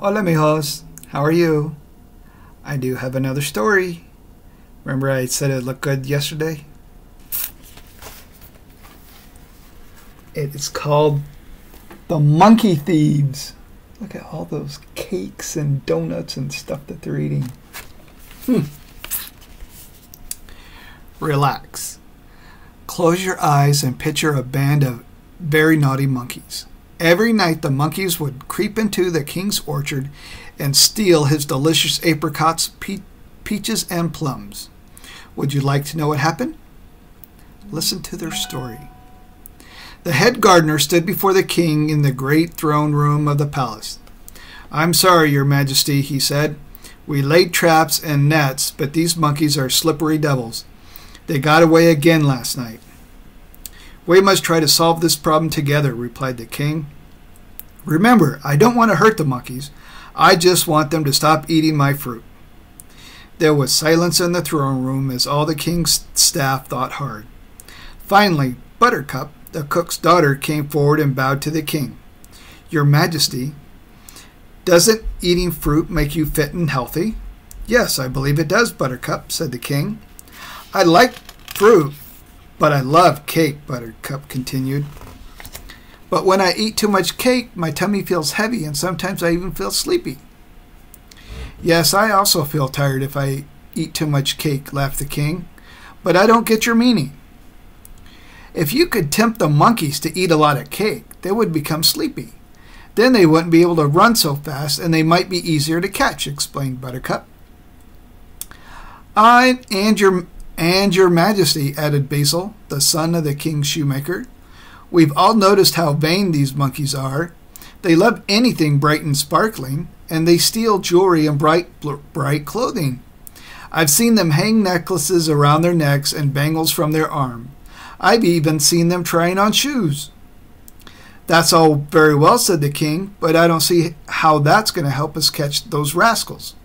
Hola, mijos. How are you? I do have another story. Remember I said it looked good yesterday? It's called The Monkey Thieves. Look at all those cakes and donuts and stuff that they're eating. Relax. Close your eyes and picture a band of very naughty monkeys. Every night the monkeys would creep into the king's orchard and steal his delicious apricots, peaches, and plums. Would you like to know what happened? Listen to their story. The head gardener stood before the king in the great throne room of the palace. "I'm sorry, your majesty," he said. "We laid traps and nets, but these monkeys are slippery devils. They got away again last night." "We must try to solve this problem together," replied the king. "Remember, I don't want to hurt the monkeys. I just want them to stop eating my fruit." There was silence in the throne room as all the king's staff thought hard. Finally, Buttercup, the cook's daughter, came forward and bowed to the king. "Your Majesty, doesn't eating fruit make you fit and healthy?" "Yes, I believe it does, Buttercup," said the king. "I like fruit, but I love cake," Buttercup continued. "But when I eat too much cake, my tummy feels heavy and sometimes I even feel sleepy." "Yes, I also feel tired if I eat too much cake," laughed the king. "But I don't get your meaning." "If you could tempt the monkeys to eat a lot of cake, they would become sleepy. Then they wouldn't be able to run so fast and they might be easier to catch," explained Buttercup. And your Majesty," added Basil, the son of the king's shoemaker. "We've all noticed how vain these monkeys are. They love anything bright and sparkling, and they steal jewelry and bright clothing. I've seen them hang necklaces around their necks and bangles from their arm. I've even seen them trying on shoes." "That's all very well," said the king, "but I don't see how that's going to help us catch those rascals."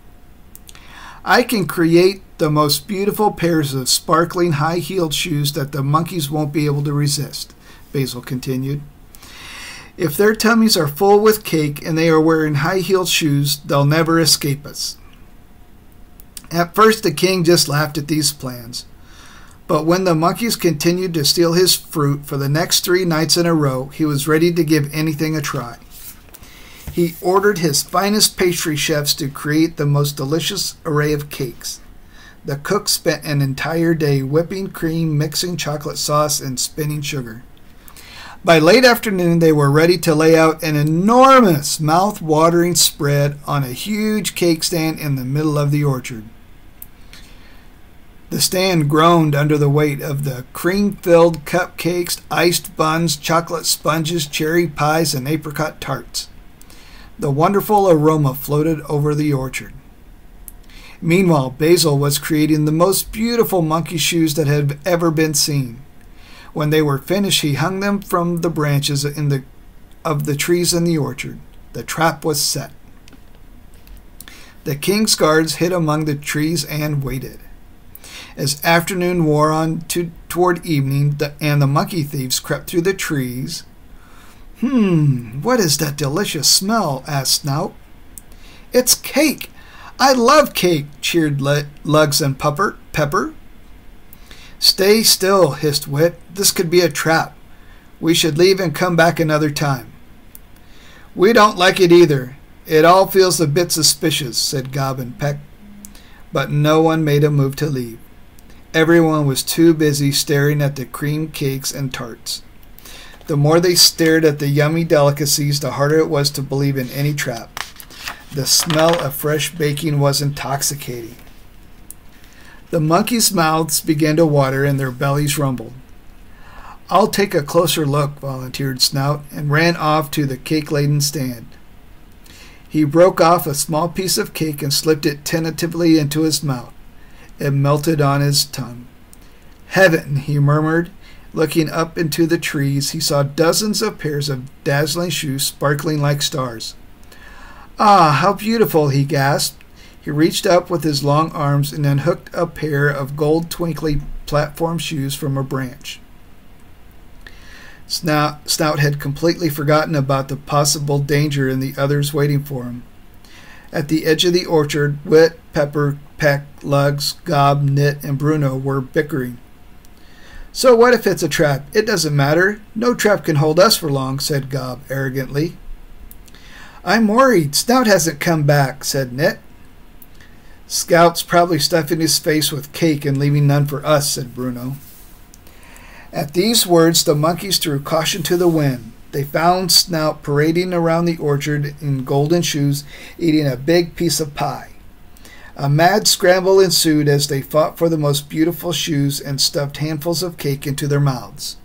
"I can create the most beautiful pairs of sparkling high-heeled shoes that the monkeys won't be able to resist," Basil continued. "If their tummies are full with cake and they are wearing high-heeled shoes, they'll never escape us." At first the king just laughed at these plans. But when the monkeys continued to steal his fruit for the next 3 nights in a row, he was ready to give anything a try. He ordered his finest pastry chefs to create the most delicious array of cakes. The cook spent an entire day whipping cream, mixing chocolate sauce, and spinning sugar. By late afternoon, they were ready to lay out an enormous, mouth-watering spread on a huge cake stand in the middle of the orchard. The stand groaned under the weight of the cream-filled cupcakes, iced buns, chocolate sponges, cherry pies, and apricot tarts. The wonderful aroma floated over the orchard. Meanwhile, Basil was creating the most beautiful monkey shoes that had ever been seen. When they were finished, he hung them from the branches of the trees in the orchard. The trap was set. The king's guards hid among the trees and waited. As afternoon wore on toward evening, and the monkey thieves crept through the trees. What is that delicious smell?" asked Snout. "It's cake! I love cake!" cheered Lugs and Pepper. "Stay still," hissed Wit. "This could be a trap. We should leave and come back another time." "We don't like it either. It all feels a bit suspicious," said Gob and Peck. But no one made a move to leave. Everyone was too busy staring at the cream cakes and tarts. The more they stared at the yummy delicacies, the harder it was to believe in any trap. The smell of fresh baking was intoxicating. The monkeys' mouths began to water and their bellies rumbled. "I'll take a closer look," volunteered Snout, and ran off to the cake-laden stand. He broke off a small piece of cake and slipped it tentatively into his mouth. It melted on his tongue. "Heaven," he murmured. Looking up into the trees, he saw dozens of pairs of dazzling shoes sparkling like stars. "Ah, how beautiful!" he gasped. He reached up with his long arms and unhooked a pair of gold twinkly platform shoes from a branch. Snout had completely forgotten about the possible danger and the others waiting for him. At the edge of the orchard, Wit, Pepper, Peck, Lugs, Gob, Knit, and Bruno were bickering. "So what if it's a trap? It doesn't matter. No trap can hold us for long," said Gob arrogantly. "I'm worried. Snout hasn't come back," said Knit. "Scout's probably stuffing his face with cake and leaving none for us," said Bruno. At these words, the monkeys threw caution to the wind. They found Snout parading around the orchard in golden shoes, eating a big piece of pie. A mad scramble ensued as they fought for the most beautiful shoes and stuffed handfuls of cake into their mouths.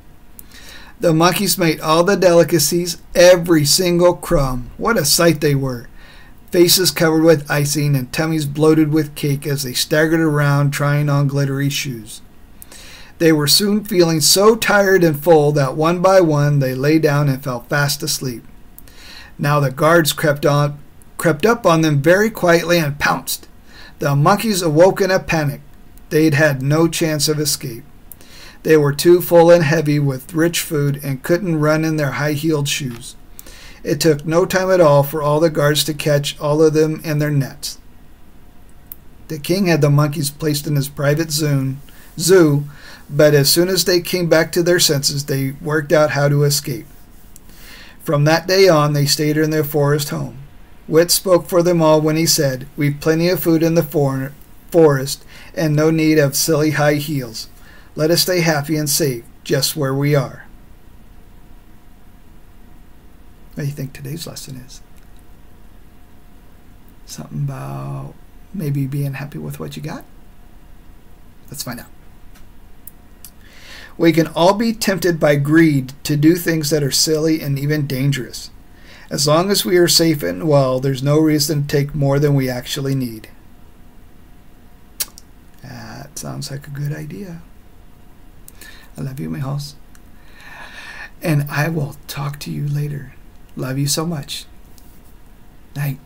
The monkeys made all the delicacies, every single crumb. What a sight they were! Faces covered with icing and tummies bloated with cake as they staggered around trying on glittery shoes. They were soon feeling so tired and full that one by one they lay down and fell fast asleep. Now the guards crept up on them very quietly and pounced. The monkeys awoke in a panic. They'd had no chance of escape. They were too full and heavy with rich food and couldn't run in their high-heeled shoes. It took no time at all for all the guards to catch all of them in their nets. The king had the monkeys placed in his private zoo, but as soon as they came back to their senses, they worked out how to escape. From that day on, they stayed in their forest home. Wit spoke for them all when he said, "We've plenty of food in the forest and no need of silly high heels. Let us stay happy and safe just where we are." What do you think today's lesson is? Something about maybe being happy with what you got? Let's find out. We can all be tempted by greed to do things that are silly and even dangerous. As long as we are safe and well, there's no reason to take more than we actually need. That sounds like a good idea. I love you, mijos. And I will talk to you later. Love you so much. Night.